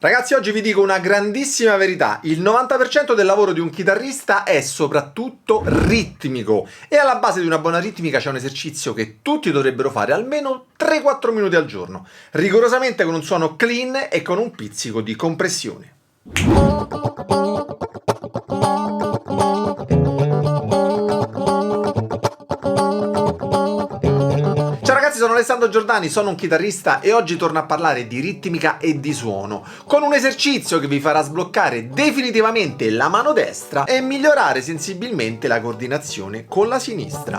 Ragazzi, oggi vi dico una grandissima verità: il 90% del lavoro di un chitarrista è soprattutto ritmico e alla base di una buona ritmica c'è un esercizio che tutti dovrebbero fare almeno 3-4 minuti al giorno, rigorosamente con un suono clean e con un pizzico di compressione. Ciao ragazzi, sono Alessandro Giordani, sono un chitarrista e oggi torno a parlare di ritmica e di suono, con un esercizio che vi farà sbloccare definitivamente la mano destra e migliorare sensibilmente la coordinazione con la sinistra.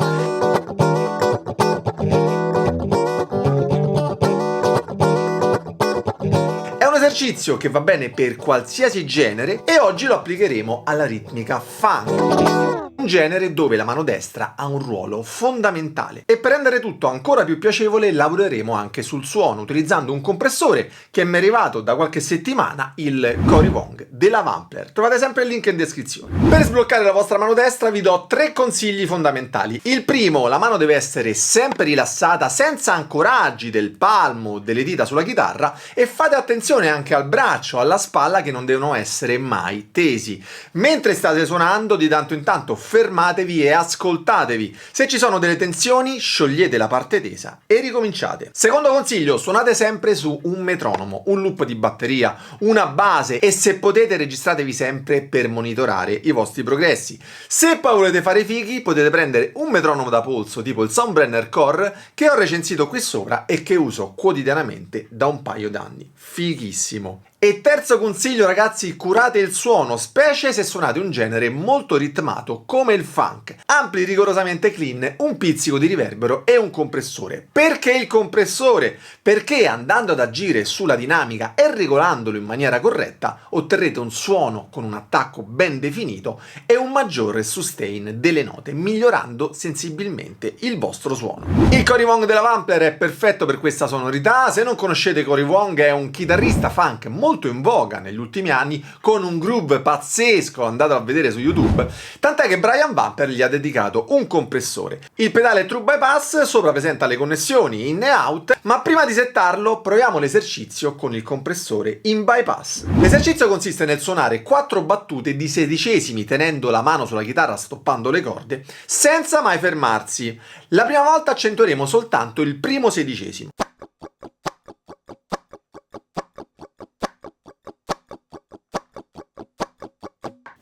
È un esercizio che va bene per qualsiasi genere e oggi lo applicheremo alla ritmica funk. Un genere dove la mano destra ha un ruolo fondamentale. E per rendere tutto ancora più piacevole lavoreremo anche sul suono utilizzando un compressore che mi è arrivato da qualche settimana, il Corywong della Wampler. Trovate sempre il link in descrizione. Per sbloccare la vostra mano destra vi do 3 consigli fondamentali. Il primo: la mano deve essere sempre rilassata, senza ancoraggi del palmo o delle dita sulla chitarra, e fate attenzione anche al braccio, alla spalla, che non devono essere mai tesi. Mentre state suonando, di tanto in tanto fermatevi e ascoltatevi. Se ci sono delle tensioni, sciogliete la parte tesa e ricominciate. Secondo consiglio: suonate sempre su un metronomo, un loop di batteria, una base, e se potete registratevi sempre per monitorare i vostri progressi. Se poi volete fare i fighi, potete prendere un metronomo da polso tipo il Soundbrenner Core, che ho recensito qui sopra e che uso quotidianamente da un paio d'anni. Fighissimo. E terzo consiglio ragazzi: curate il suono, specie se suonate un genere molto ritmato come il funk. Ampli rigorosamente clean, un pizzico di riverbero e un compressore. Perché il compressore? Perché andando ad agire sulla dinamica e regolandolo in maniera corretta otterrete un suono con un attacco ben definito e un maggiore sustain delle note, migliorando sensibilmente il vostro suono. Il Corywong della Wampler è perfetto per questa sonorità. Se non conoscete Corywong, è un chitarrista funk molto in voga negli ultimi anni, con un groove pazzesco, andatelo a vedere su YouTube, tant'è che Brian Wampler gli ha dedicato un compressore. Il pedale True Bypass sopra presenta le connessioni in e out, ma prima di settarlo proviamo l'esercizio con il compressore in bypass. L'esercizio consiste nel suonare 4 battute di sedicesimi tenendo la mano sulla chitarra, stoppando le corde, senza mai fermarsi. La prima volta accentueremo soltanto il primo sedicesimo.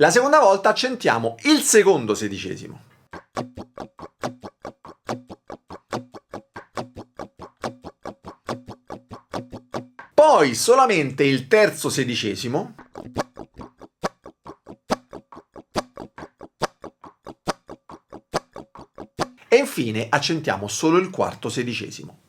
La seconda volta accentiamo il secondo sedicesimo. Poi solamente il terzo sedicesimo. E infine accentiamo solo il quarto sedicesimo.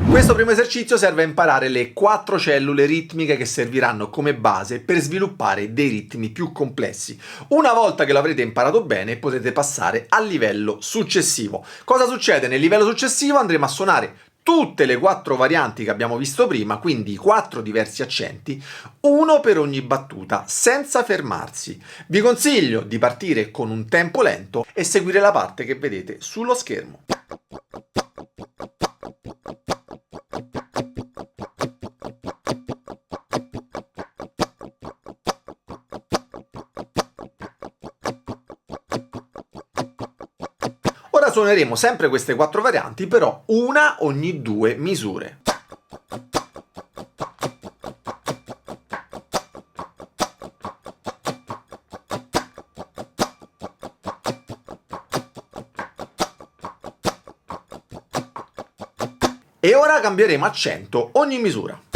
Questo primo esercizio serve a imparare le 4 cellule ritmiche che serviranno come base per sviluppare dei ritmi più complessi. Una volta che l'avrete imparato bene, potete passare al livello successivo. Cosa succede? Nel livello successivo andremo a suonare tutte le 4 varianti che abbiamo visto prima, quindi 4 diversi accenti, uno per ogni battuta, senza fermarsi. Vi consiglio di partire con un tempo lento e seguire la parte che vedete sullo schermo. Ora suoneremo sempre queste 4 varianti, però una ogni 2 misure. E ora cambieremo accento ogni misura.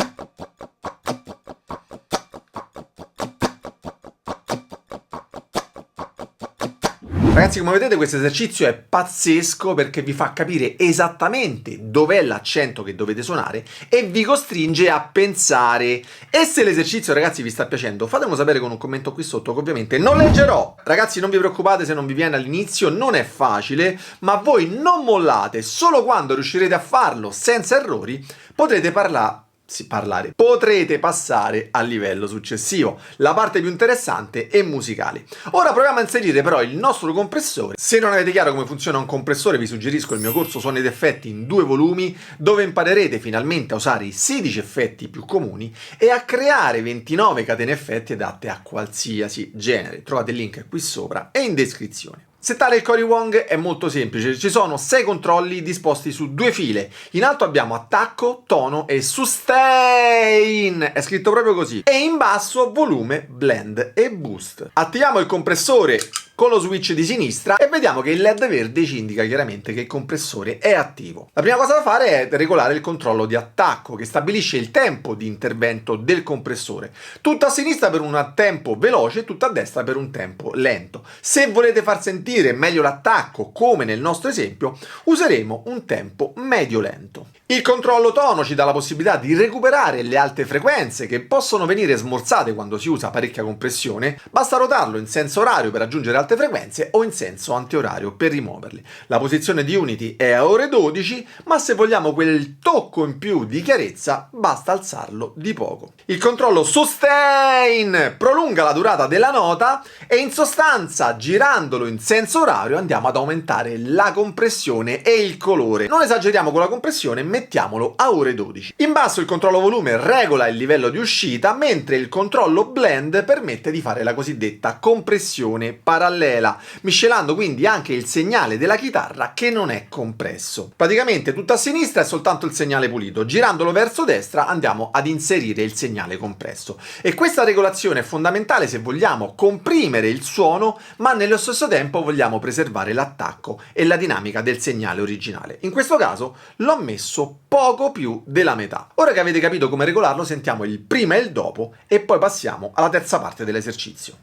Ragazzi, come vedete questo esercizio è pazzesco perché vi fa capire esattamente dov'è l'accento che dovete suonare e vi costringe a pensare. E se l'esercizio ragazzi vi sta piacendo, fatemelo sapere con un commento qui sotto che ovviamente non leggerò. Ragazzi, non vi preoccupate se non vi viene all'inizio, non è facile, ma voi non mollate. Solo quando riuscirete a farlo senza errori potrete parlare parlare, potrete passare al livello successivo, la parte più interessante e musicale. Ora proviamo a inserire però il nostro compressore. Se non avete chiaro come funziona un compressore, vi suggerisco il mio corso Suoni ed Effetti in 2 volumi, dove imparerete finalmente a usare i 16 effetti più comuni e a creare 29 catene effetti adatte a qualsiasi genere. Trovate il link qui sopra e in descrizione. Settare il Cory Wong è molto semplice, ci sono 6 controlli disposti su 2 file. In alto abbiamo attacco, tono e sustain, è scritto proprio così. E in basso volume, blend e boost. Attiviamo il compressore con lo switch di sinistra e vediamo che il LED verde ci indica chiaramente che il compressore è attivo. La prima cosa da fare è regolare il controllo di attacco, che stabilisce il tempo di intervento del compressore. Tutto a sinistra per un tempo veloce e tutto a destra per un tempo lento. Se volete far sentire meglio l'attacco, come nel nostro esempio, useremo un tempo medio-lento. Il controllo tono ci dà la possibilità di recuperare le alte frequenze che possono venire smorzate quando si usa parecchia compressione. Basta rotarlo in senso orario per raggiungere alte frequenze o in senso antiorario per rimuoverle. La posizione di Unity è a ore 12, ma se vogliamo quel tocco in più di chiarezza basta alzarlo di poco. Il controllo sustain prolunga la durata della nota e in sostanza, girandolo in senso orario, andiamo ad aumentare la compressione e il colore. Non esageriamo con la compressione, mettiamolo a ore 12. In basso il controllo volume regola il livello di uscita, mentre il controllo blend permette di fare la cosiddetta compressione parallela, miscelando quindi anche il segnale della chitarra che non è compresso. Praticamente tutto a sinistra è soltanto il segnale pulito, girandolo verso destra andiamo ad inserire il segnale compresso. E questa regolazione è fondamentale se vogliamo comprimere il suono, ma nello stesso tempo vogliamo preservare l'attacco e la dinamica del segnale originale. In questo caso l'ho messo poco più della metà. Ora che avete capito come regolarlo, sentiamo il prima e il dopo e poi passiamo alla terza parte dell'esercizio.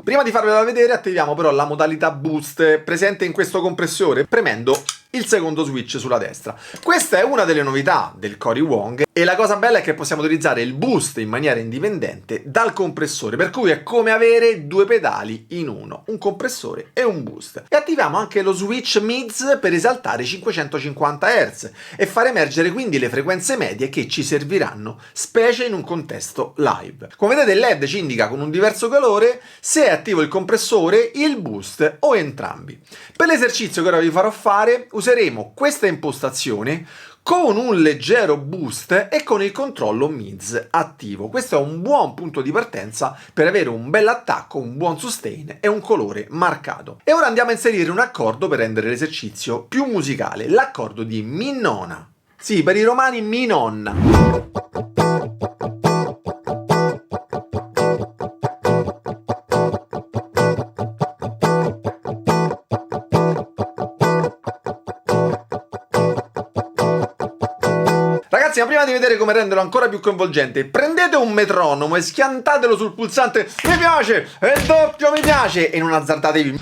Prima di farvela vedere attiviamo però la modalità boost presente in questo compressore premendo il secondo switch sulla destra. Questa è una delle novità del Cory Wong e la cosa bella è che possiamo utilizzare il boost in maniera indipendente dal compressore, per cui è come avere 2 pedali in uno, un compressore e un boost. E attiviamo anche lo switch mids per esaltare 550 Hz e far emergere quindi le frequenze medie che ci serviranno, specie in un contesto live. Come vedete il LED ci indica con un diverso colore se è attivo il compressore, il boost o entrambi. Per l'esercizio che ora vi farò fare useremo questa impostazione con un leggero boost e con il controllo mids attivo. Questo è un buon punto di partenza per avere un bel attacco, un buon sustain e un colore marcato. E ora andiamo a inserire un accordo per rendere l'esercizio più musicale, l'accordo di Mi nona. Sì, per i romani mi nonna. Ragazzi, ma prima di vedere come renderlo ancora più coinvolgente, prendete un metronomo e schiantatelo sul pulsante mi piace e doppio mi piace e non azzardatevi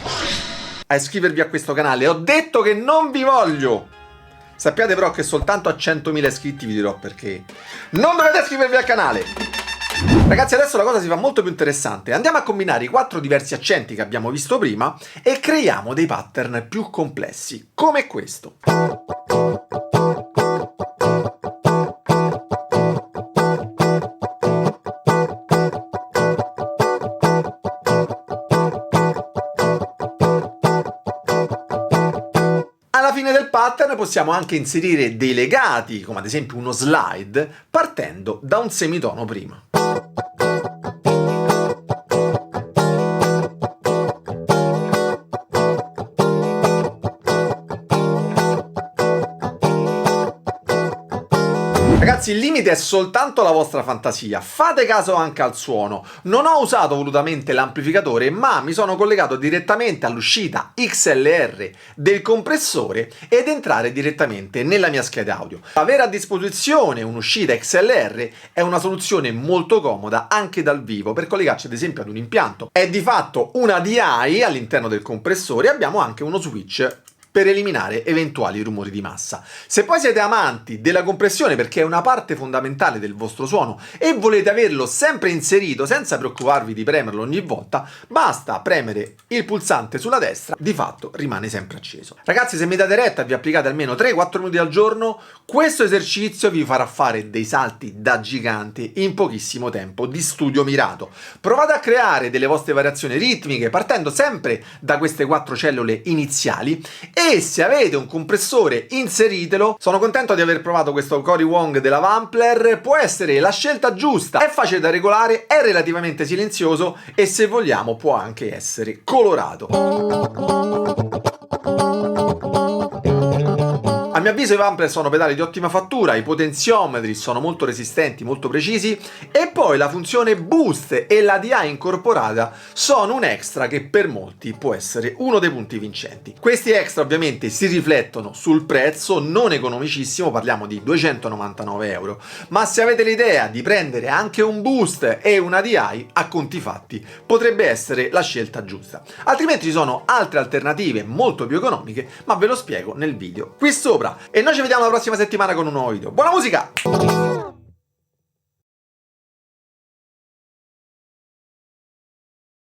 a iscrivervi a questo canale. Ho detto che non vi voglio. Sappiate però che soltanto a 100.000 iscritti vi dirò perché. Non dovete iscrivervi al canale. Ragazzi, adesso la cosa si fa molto più interessante. Andiamo a combinare i 4 diversi accenti che abbiamo visto prima e creiamo dei pattern più complessi, come questo. Alla fine del pattern possiamo anche inserire dei legati, come ad esempio uno slide, partendo da un semitono prima. Ragazzi, il limite è soltanto la vostra fantasia, fate caso anche al suono. Non ho usato volutamente l'amplificatore, ma mi sono collegato direttamente all'uscita XLR del compressore ed entrare direttamente nella mia scheda audio. Avere a disposizione un'uscita XLR è una soluzione molto comoda anche dal vivo per collegarci ad esempio ad un impianto. È di fatto una DI all'interno del compressore e abbiamo anche uno switch per eliminare eventuali rumori di massa. Se poi siete amanti della compressione perché è una parte fondamentale del vostro suono e volete averlo sempre inserito senza preoccuparvi di premerlo ogni volta, basta premere il pulsante sulla destra, di fatto rimane sempre acceso. Ragazzi, se mi date retta e vi applicate almeno 3-4 minuti al giorno, questo esercizio vi farà fare dei salti da giganti in pochissimo tempo di studio mirato. Provate a creare delle vostre variazioni ritmiche partendo sempre da queste 4 cellule iniziali e se avete un compressore inseritelo. Sono contento di aver provato questo Cory Wong della Wampler, può essere la scelta giusta, è facile da regolare, è relativamente silenzioso e se vogliamo può anche essere colorato. A mio avviso i Wampler sono pedali di ottima fattura, i potenziometri sono molto resistenti, molto precisi e poi la funzione boost e la DI incorporata sono un extra che per molti può essere uno dei punti vincenti. Questi extra ovviamente si riflettono sul prezzo, non economicissimo, parliamo di 299 euro, ma se avete l'idea di prendere anche un boost e una DI, a conti fatti potrebbe essere la scelta giusta. Altrimenti ci sono altre alternative molto più economiche, ma ve lo spiego nel video qui sopra. E noi ci vediamo la prossima settimana con un nuovo video. Buona musica!